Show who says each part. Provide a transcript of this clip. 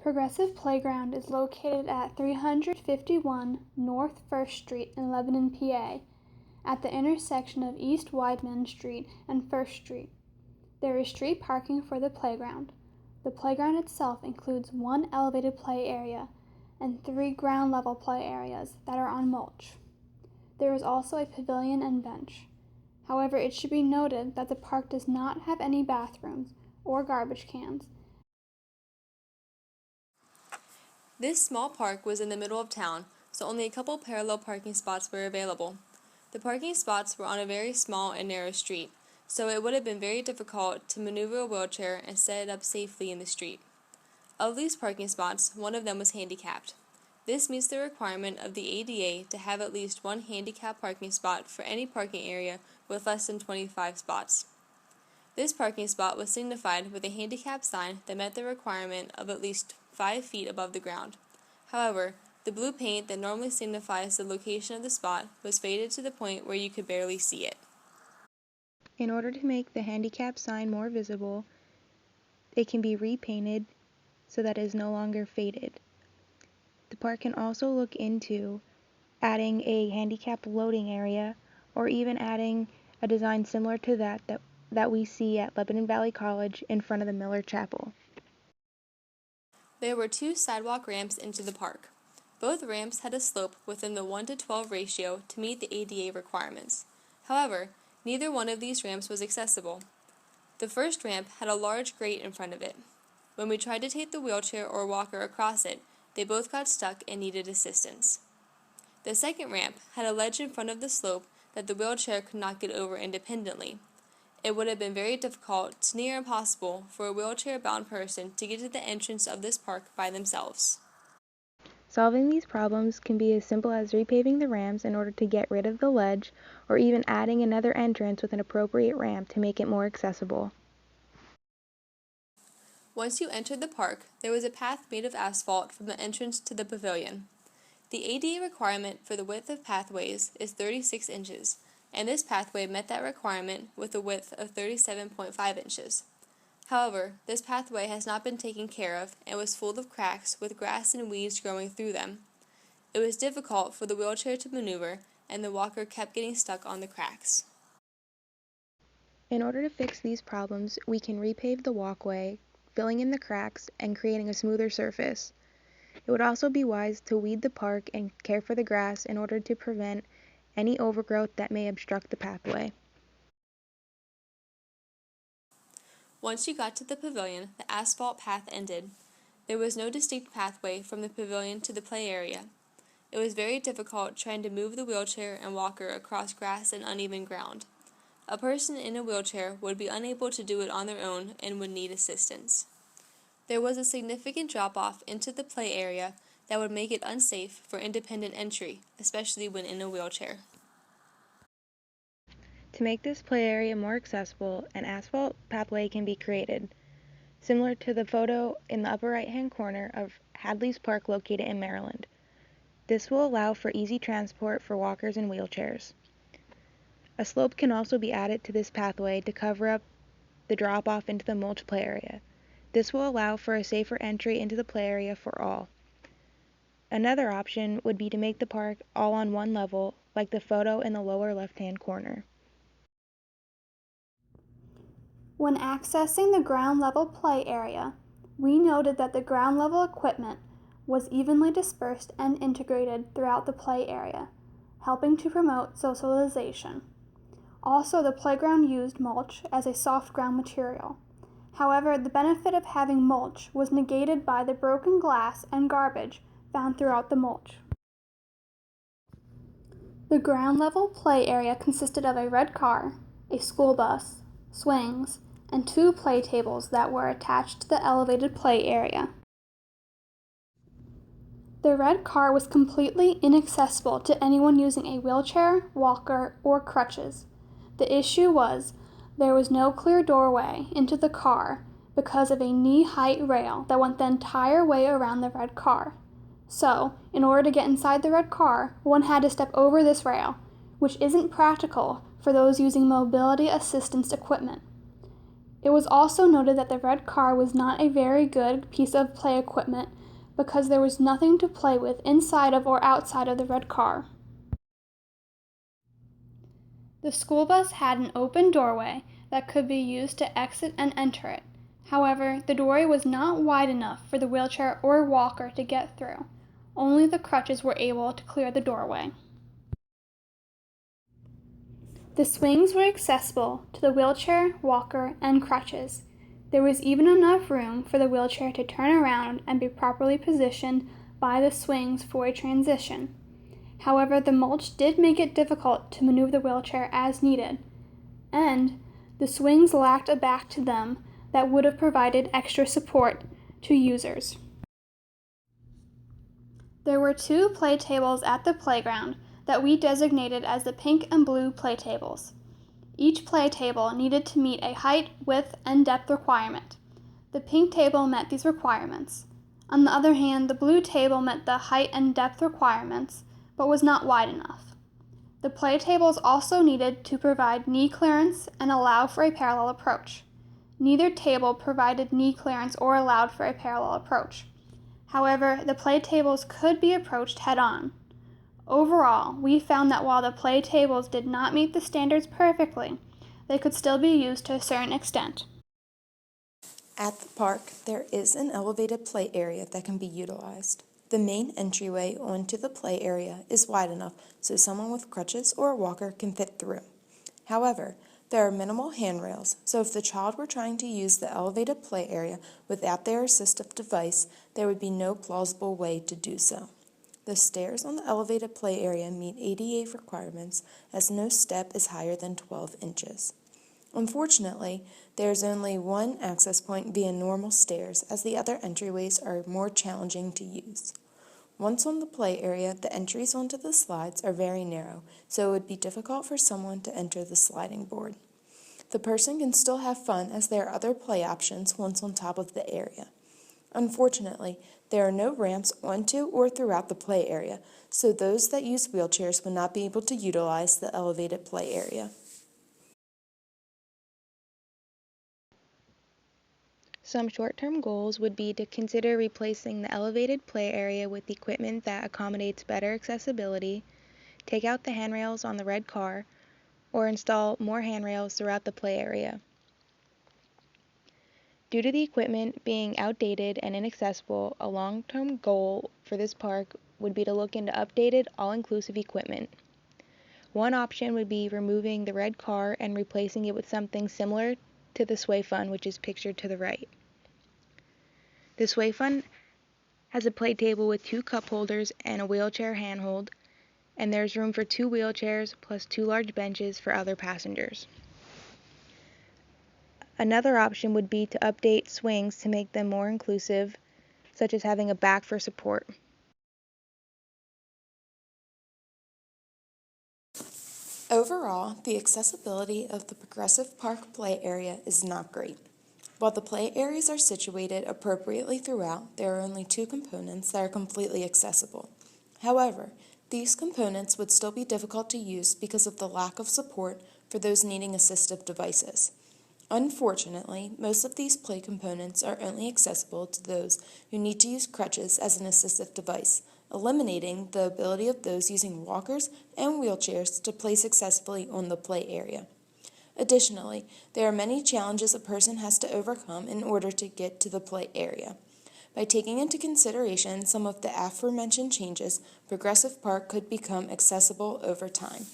Speaker 1: Progressive Playground is located at 351 North 1st Street in Lebanon, PA, at the intersection of East Wideman Street and 1st Street. There is street parking for the playground. The playground itself includes one elevated play area and 3 ground-level play areas that are on mulch. There is also a pavilion and bench. However, it should be noted that the park does not have any bathrooms or garbage cans.
Speaker 2: This small park was in the middle of town, so only a couple parallel parking spots were available. The parking spots were on a very small and narrow street, so it would have been very difficult to maneuver a wheelchair and set it up safely in the street. Of these parking spots, one of them was handicapped. This meets the requirement of the ADA to have at least one handicapped parking spot for any parking area with less than 25 spots. This parking spot was signified with a handicap sign that met the requirement of at least 5 feet above the ground. However, the blue paint that normally signifies the location of the spot was faded to the point where you could barely see it.
Speaker 3: In order to make the handicap sign more visible, it can be repainted so that it is no longer faded. The park can also look into adding a handicap loading area or even adding a design similar to that we see at Lebanon Valley College in front of the Miller Chapel.
Speaker 2: There were 2 sidewalk ramps into the park. Both ramps had a slope within the 1:12 ratio to meet the ADA requirements. However, neither one of these ramps was accessible. The first ramp had a large grate in front of it. When we tried to take the wheelchair or walker across it, they both got stuck and needed assistance. The second ramp had a ledge in front of the slope that the wheelchair could not get over independently. It would have been very difficult to near impossible for a wheelchair-bound person to get to the entrance of this park by themselves.
Speaker 3: Solving these problems can be as simple as repaving the ramps in order to get rid of the ledge, or even adding another entrance with an appropriate ramp to make it more accessible.
Speaker 2: Once you entered the park, there was a path made of asphalt from the entrance to the pavilion. The ADA requirement for the width of pathways is 36 inches, and this pathway met that requirement with a width of 37.5 inches. However, this pathway has not been taken care of and was full of cracks with grass and weeds growing through them. It was difficult for the wheelchair to maneuver, and the walker kept getting stuck on the cracks.
Speaker 3: In order to fix these problems, we can repave the walkway, filling in the cracks and creating a smoother surface. It would also be wise to weed the park and care for the grass in order to prevent any overgrowth that may obstruct the pathway.
Speaker 2: Once you got to the pavilion, the asphalt path ended. There was no distinct pathway from the pavilion to the play area. It was very difficult trying to move the wheelchair and walker across grass and uneven ground. A person in a wheelchair would be unable to do it on their own and would need assistance. There was a significant drop-off into the play area that would make it unsafe for independent entry, especially when in a wheelchair.
Speaker 3: To make this play area more accessible, an asphalt pathway can be created, similar to the photo in the upper right-hand corner of Hadley's Park located in Maryland. This will allow for easy transport for walkers and wheelchairs. A slope can also be added to this pathway to cover up the drop-off into the mulch play area. This will allow for a safer entry into the play area for all. Another option would be to make the park all on one level, like the photo in the lower left-hand corner.
Speaker 1: When accessing the ground level play area, we noted that the ground level equipment was evenly dispersed and integrated throughout the play area, helping to promote socialization. Also, the playground used mulch as a soft ground material. However, the benefit of having mulch was negated by the broken glass and garbage found throughout the mulch. The ground level play area consisted of a red car, a school bus, swings, and 2 play tables that were attached to the elevated play area. The red car was completely inaccessible to anyone using a wheelchair, walker, or crutches. The issue was there was no clear doorway into the car because of a knee-height rail that went the entire way around the red car. So, in order to get inside the red car, one had to step over this rail, which isn't practical for those using mobility assistance equipment. It was also noted that the red car was not a very good piece of play equipment because there was nothing to play with inside of or outside of the red car. The school bus had an open doorway that could be used to exit and enter it. However, the doorway was not wide enough for the wheelchair or walker to get through. Only the crutches were able to clear the doorway. The swings were accessible to the wheelchair, walker, and crutches. There was even enough room for the wheelchair to turn around and be properly positioned by the swings for a transition. However, the mulch did make it difficult to maneuver the wheelchair as needed, and the swings lacked a back to them that would have provided extra support to users. There were 2 play tables at the playground that we designated as the pink and blue play tables. Each play table needed to meet a height, width, and depth requirement. The pink table met these requirements. On the other hand, the blue table met the height and depth requirements, but was not wide enough. The play tables also needed to provide knee clearance and allow for a parallel approach. Neither table provided knee clearance or allowed for a parallel approach. However, the play tables could be approached head-on. Overall, we found that while the play tables did not meet the standards perfectly, they could still be used to a certain extent.
Speaker 4: At the park, there is an elevated play area that can be utilized. The main entryway onto the play area is wide enough so someone with crutches or a walker can fit through. However, there are minimal handrails, so if the child were trying to use the elevated play area without their assistive device, there would be no plausible way to do so. The stairs on the elevated play area meet ADA requirements as no step is higher than 12 inches. Unfortunately, there is only one access point via normal stairs, as the other entryways are more challenging to use. Once on the play area, the entries onto the slides are very narrow, so it would be difficult for someone to enter the sliding board. The person can still have fun as there are other play options once on top of the area. Unfortunately, there are no ramps onto or throughout the play area, so those that use wheelchairs would not be able to utilize the elevated play area.
Speaker 3: Some short-term goals would be to consider replacing the elevated play area with equipment that accommodates better accessibility, take out the handrails on the red car, or install more handrails throughout the play area. Due to the equipment being outdated and inaccessible, a long-term goal for this park would be to look into updated, all-inclusive equipment. One option would be removing the red car and replacing it with something similar to the sway fun, which is pictured to the right. The sway fun has a play table with 2 cup holders and a wheelchair handhold, and there's room for 2 wheelchairs plus 2 large benches for other passengers. Another option would be to update swings to make them more inclusive, such as having a back for support.
Speaker 4: Overall, the accessibility of the Progressive Park play area is not great. While the play areas are situated appropriately throughout, there are only 2 components that are completely accessible. However, these components would still be difficult to use because of the lack of support for those needing assistive devices. Unfortunately, most of these play components are only accessible to those who need to use crutches as an assistive device, eliminating the ability of those using walkers and wheelchairs to play successfully on the play area. Additionally, there are many challenges a person has to overcome in order to get to the play area. By taking into consideration some of the aforementioned changes, Progressive Park could become accessible over time.